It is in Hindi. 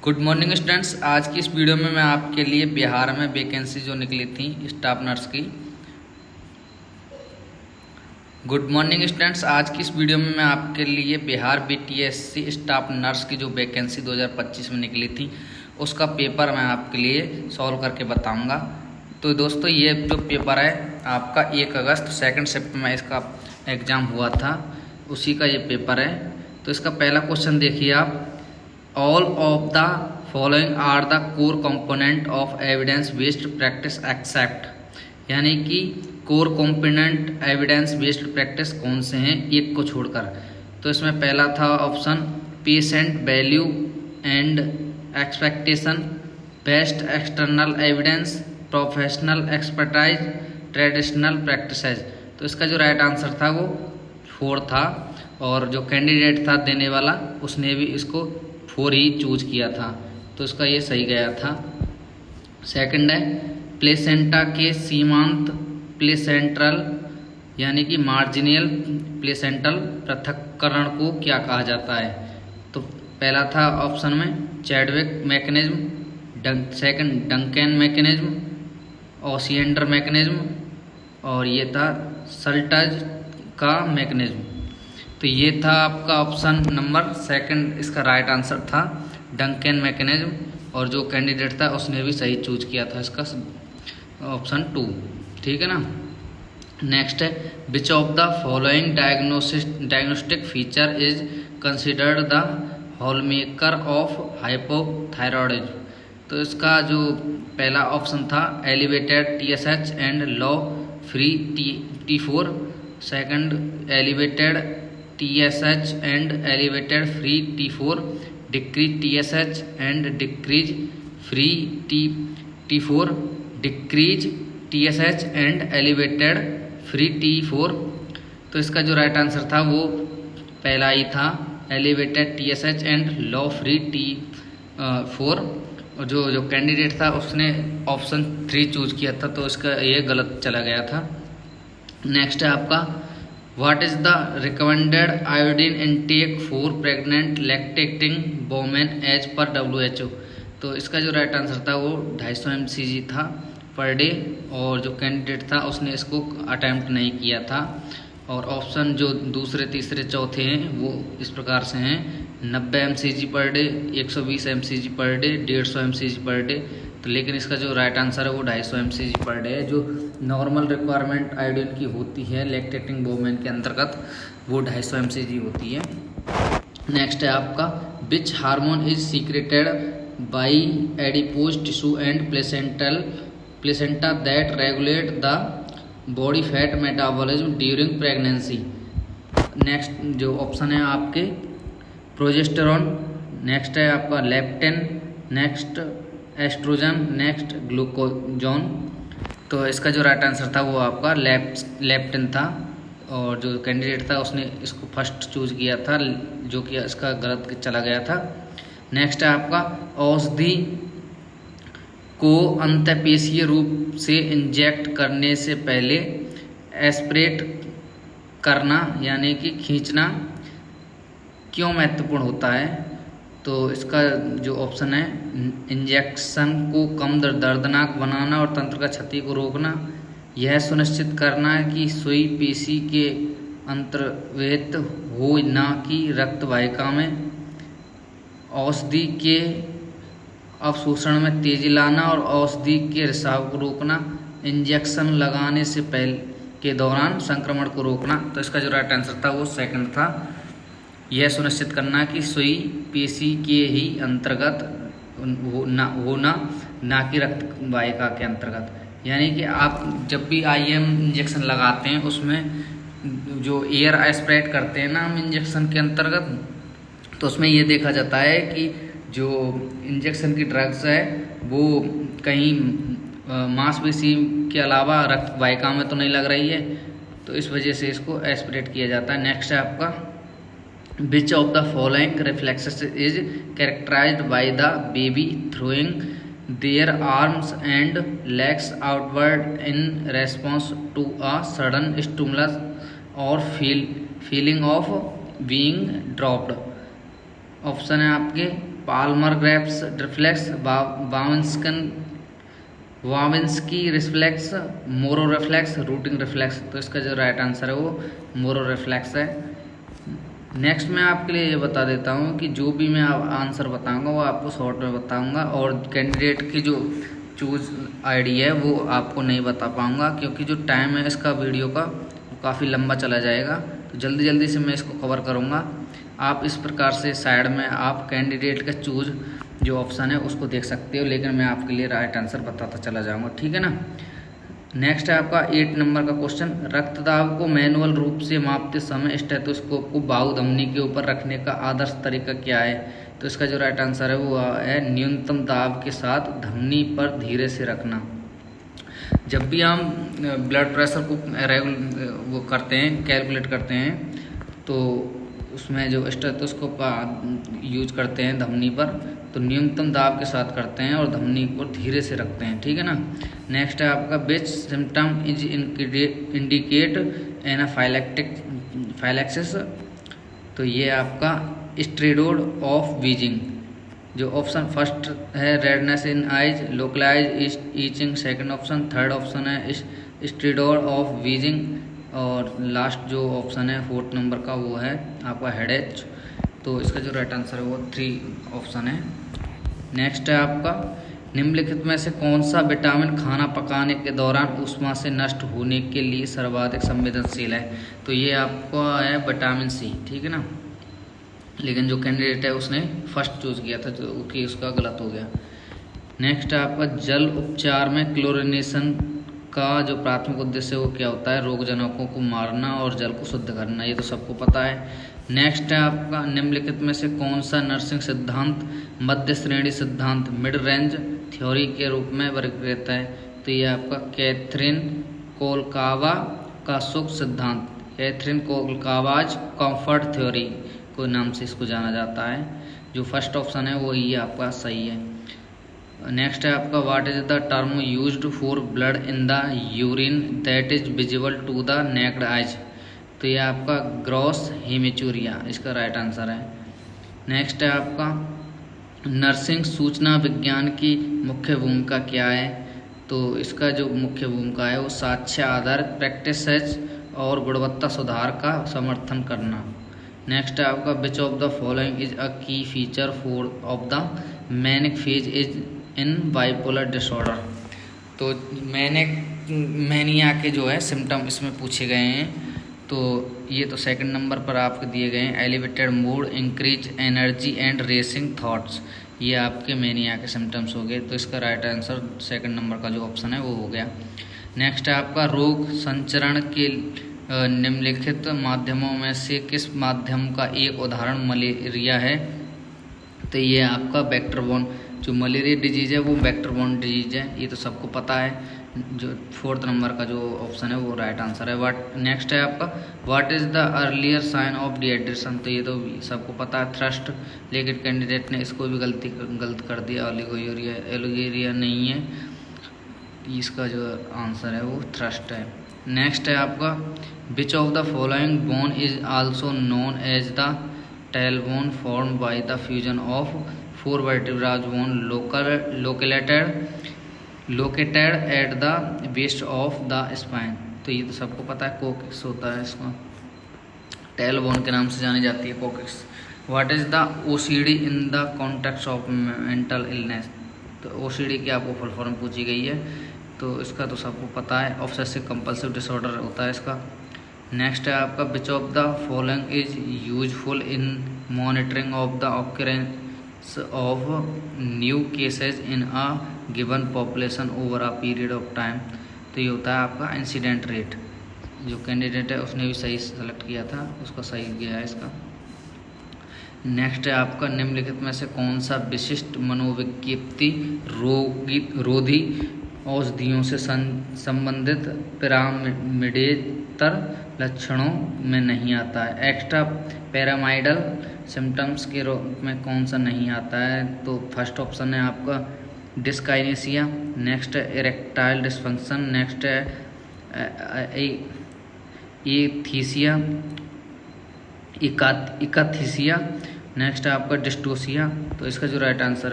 Good morning students. आज की इस वीडियो में मैं आपके लिए बिहार में वैकेंसी जो निकली थी स्टाफ नर्स की। गुड मॉर्निंग स्टूडेंट्स, आज की इस वीडियो में मैं आपके लिए बिहार बीटीएससी स्टाफ नर्स की जो वैकेंसी 2025 में निकली थी उसका पेपर मैं आपके लिए सॉल्व करके बताऊंगा। तो दोस्तों, ये जो पेपर है आपका 1 अगस्त सेकंड शिफ्ट में इसका एग्ज़ाम हुआ था, उसी का ये पेपर है। तो इसका पहला क्वेश्चन देखिए आप, all of the following are the core component of evidence based practice except, यानी कि core component evidence based practice कौन से हैं एक को छोड़कर। तो इसमें पहला था option patient value and expectation, best external evidence, professional expertise, traditional practices. तो इसका जो राइट आंसर था वो 4 था, और जो कैंडिडेट था देने वाला उसने भी इसको 4 ही चूज किया था, तो इसका ये सही गया था। सेकंड है प्लेसेंटा के सीमांत प्लेसेंट्रल यानी कि मार्जिनल प्लेसेंटल पृथक्करण को क्या कहा जाता है। तो पहला था ऑप्शन में Chadwick mechanism, second Duncan mechanism, Osiander mechanism, और ये था सल्टज का मैकेनिज्म। तो ये था आपका ऑप्शन नंबर सेकंड, इसका राइट आंसर था डंकेन मैकेनिज्म, और जो कैंडिडेट था उसने भी सही चूज किया था इसका ऑप्शन 2, ठीक है ना। नेक्स्ट है which of the following diagnostic feature is considered the hallmark of hypothyroidism. तो इसका जो पहला ऑप्शन था elevated TSH and low free T4, second elevated TSH and elevated free T4, decrease TSH and decrease free T4, decrease TSH and elevated free T4। तो इसका जो राइट आंसर था वो पहला ही था elevated TSH and low free T4, और जो कैंडिडेट था उसने ऑप्शन 3 चूज किया था, तो इसका ये गलत चला गया था। नेक्स्ट है आपका what is the recommended iodine intake for pregnant lactating women as per WHO। तो इसका जो राइट आंसर था वो 250 mcg था पर डे, और जो कैंडिडेट था उसने इसको अटैम्प्ट नहीं किया था। और ऑप्शन जो दूसरे तीसरे चौथे हैं वो इस प्रकार से हैं 90 mcg per day, 120 mcg per day, 150 mcg per day. तो लेकिन इसका जो राइट आंसर है वो 250 mcg पर डे है, जो नॉर्मल रिक्वायरमेंट आयोडीन की होती है लैक्टेटिंग वोमेन के अंतर्गत, वो 250 mcg होती है। नेक्स्ट है आपका which hormone is secreted by adipose tissue and placenta that regulate the body fat metabolism during pregnancy. Next जो ऑप्शन है आपके प्रोजेस्टेरॉन, नेक्स्ट है आपका लेप्टिन, नेक्स्ट एस्ट्रोजन, नेक्स्ट ग्लूकोजोन। तो इसका जो राइट आंसर था वो आपका लेप्टिन था, और जो कैंडिडेट था उसने इसको फर्स्ट चूज किया था, जो कि इसका गलत चला गया था। नेक्स्ट है आपका औषधि को अंतःपेशीय रूप से इंजेक्ट करने से पहले एस्पिरेट करना यानी कि खींचना क्यों महत्वपूर्ण होता है। तो इसका जो ऑप्शन है इंजेक्शन को कम दर्दनाक बनाना और तंत्र का क्षति को रोकना, यह सुनिश्चित करना कि सुई पेशी के अंतर्वहित हो न कि रक्त वाहिका में, औषधि के अवशोषण में तेजी लाना और औषधि के रिसाव को रोकना, इंजेक्शन लगाने से पहले के दौरान संक्रमण को रोकना। तो इसका जो राइट आंसर था वो सेकंड था, यह सुनिश्चित करना कि सुई पेशी के ही अंतर्गत होना ना कि रक्त वाहिका के अंतर्गत। यानी कि आप जब भी IM इंजेक्शन लगाते हैं उसमें जो एयर एस्पिरेट करते हैं ना हम इंजेक्शन के अंतर्गत, तो उसमें ये देखा जाता है कि जो इंजेक्शन की ड्रग्स है वो कहीं मांसपेशी के अलावा रक्त वाहिका में तो नहीं लग रही है, तो इस वजह से इसको एस्पिरेट किया जाता है। नेक्स्ट है आपका which of the following reflexes is characterised by the baby throwing their arms and legs outward in response to a sudden stimulus और feeling of being dropped. Option है आपके palmar grasp reflex, Babinski reflex, Moro reflex, rooting reflex. तो इसका जो राइट आंसर है वो मोरो रिफ्लेक्स है। नेक्स्ट मैं आपके लिए ये बता देता हूँ कि जो भी मैं आंसर बताऊँगा वो आपको शॉर्ट में बताऊँगा, और कैंडिडेट की जो चूज आईडी है वो आपको नहीं बता पाऊँगा, क्योंकि जो टाइम है इसका वीडियो का वो काफ़ी लंबा चला जाएगा। तो जल्दी जल्दी से मैं इसको कवर करूँगा। आप इस प्रकार से साइड में आप कैंडिडेट का चूज जो ऑप्शन है उसको देख सकते हो, लेकिन मैं आपके लिए राइट आंसर बताता चला जाऊँगा, ठीक है ना। नेक्स्ट है आपका 8 नंबर का क्वेश्चन। रक्तदाब को मैनुअल रूप से मापते समय स्टेथोस्कोप को बाहु धमनी के ऊपर रखने का आदर्श तरीका क्या है? तो इसका जो राइट आंसर है वो है न्यूनतम दाब के साथ धमनी पर धीरे से रखना। जब भी हम ब्लड प्रेशर को वो करते हैं, कैलकुलेट करते हैं, तो उसमें जो स्टेथोस्कोप का यूज करते हैं धमनी पर, तो न्यूनतम दाब के साथ करते हैं और धमनी को धीरे से रखते हैं, ठीक है ना। नेक्स्ट है आपका विच सिम्टम इज इंडिकेट एनाफाइलैक्सिस। तो ये आपका स्टेरॉइड ऑफ वीजिंग। जो ऑप्शन फर्स्ट है रेडनेस इन eyes, localise itching, second option, third option है स्टेरॉइड ऑफ वीजिंग, और लास्ट जो ऑप्शन है 4th नंबर का वो है आपका हेडेच। तो इसका जो राइट आंसर है वो 3 ऑप्शन है। नेक्स्ट है आपका निम्नलिखित में से कौन सा विटामिन खाना पकाने के दौरान ऊष्मा से नष्ट होने के लिए सर्वाधिक संवेदनशील है? तो ये आपका है विटामिन सी, ठीक है ना। लेकिन जो कैंडिडेट है उसने फर्स्ट चूज किया था, तो ओके उसका गलत हो गया। नेक्स्ट है आपका जल उपचार में क्लोरिनेशन का जो प्राथमिक उद्देश्य वो क्या होता है? रोगजनकों को मारना और जल को शुद्ध करना, ये तो सबको पता है। नेक्स्ट है आपका निम्नलिखित में से कौन सा नर्सिंग सिद्धांत मध्य श्रेणी सिद्धांत मिड रेंज थ्योरी के रूप में वर्गीकृत है? तो ये आपका कैथरीन कोलकावा का सुख सिद्धांत, कैथरीन कोलकावाज कंफर्ट थ्योरी को नाम से इसको जाना जाता है। जो फर्स्ट ऑप्शन है वो ये आपका सही है। नेक्स्ट है आपका what is the term used for blood in the urine that is visible to the naked eyes? तो ये आपका ग्रॉस हेमेचूरिया इसका राइट आंसर है। नेक्स्ट है आपका नर्सिंग सूचना विज्ञान की मुख्य भूमिका क्या है? तो इसका जो मुख्य भूमिका है वो साक्ष्य आधारित प्रैक्टिसेस और गुणवत्ता सुधार का समर्थन करना। नेक्स्ट है आपका which of the following is a key feature for of the manic phase is in bipolar disorder? तो मैनिया के जो है सिम्टम इसमें पूछे गए हैं। तो ये तो सेकंड नंबर पर आपके दिए गए हैं, elevated mood, increase energy and racing thoughts, ये आपके मैनिया के सिम्टम्स हो गए। तो इसका राइट आंसर सेकंड नंबर का जो ऑप्शन है वो हो गया। नेक्स्ट है आपका रोग संचरण के निम्नलिखित माध्यमों में से किस माध्यम का एक उदाहरण मलेरिया है? तो ये आपका वेक्टर-बोर्न, जो मलेरिया डिजीज है वो वेक्टर-बोर्न डिजीज है, ये तो सबको पता है। जो 4th नंबर का जो ऑप्शन है वो राइट आंसर है। नेक्स्ट है आपका what is the earlier sign of dehydration? तो ये तो सबको पता है थ्रस्ट, लेकिन कैंडिडेट ने इसको भी गलत कर दिया, एलिगोरिया नहीं है, इसका जो आंसर है वो थ्रस्ट है। नेक्स्ट है आपका which of the following bone is also known as the tailbone form by the fusion of 4 vertebrae bone located at the base of the spine? तो ये तो सबको पता है, कोकिक्स होता है, इसको टेलबोन के नाम से जानी जाती है, coccyx. What is the OCD in the context of mental illness? तो ओसीडी की आपको फुल फॉर्म पूछी गई है, तो इसका तो सबको पता है, ऑब्सेसिव कंपल्सिव डिसऑर्डर होता है इसका। नेक्स्ट है आपका which of the following is useful in monitoring of the occurrence of new cases in a given population over a period of time? तो ये होता है आपका इंसिडेंट रेट। जो कैंडिडेट है उसने भी सही सेलेक्ट किया था, उसका सही गया है इसका। नेक्स्ट है आपका निम्नलिखित में से कौन सा विशिष्ट मनोविज्ञप्ति रोधी औषधियों से संबंधित पिरामिडेतर लक्षणों में नहीं आता है? एक्स्ट्रा पैरामाइडल सिम्टम्स के रूप में कौन सा नहीं आता है? तो फर्स्ट ऑप्शन है आपका डिस्काइनेसिया, नेक्स्ट है इरेक्टाइल डिस्फंक्शन, नेक्स्ट है एथीसिया, इकाथीसिया, नेक्स्ट है आपका डिस्टोसिया, तो इसका जो राइट आंसर है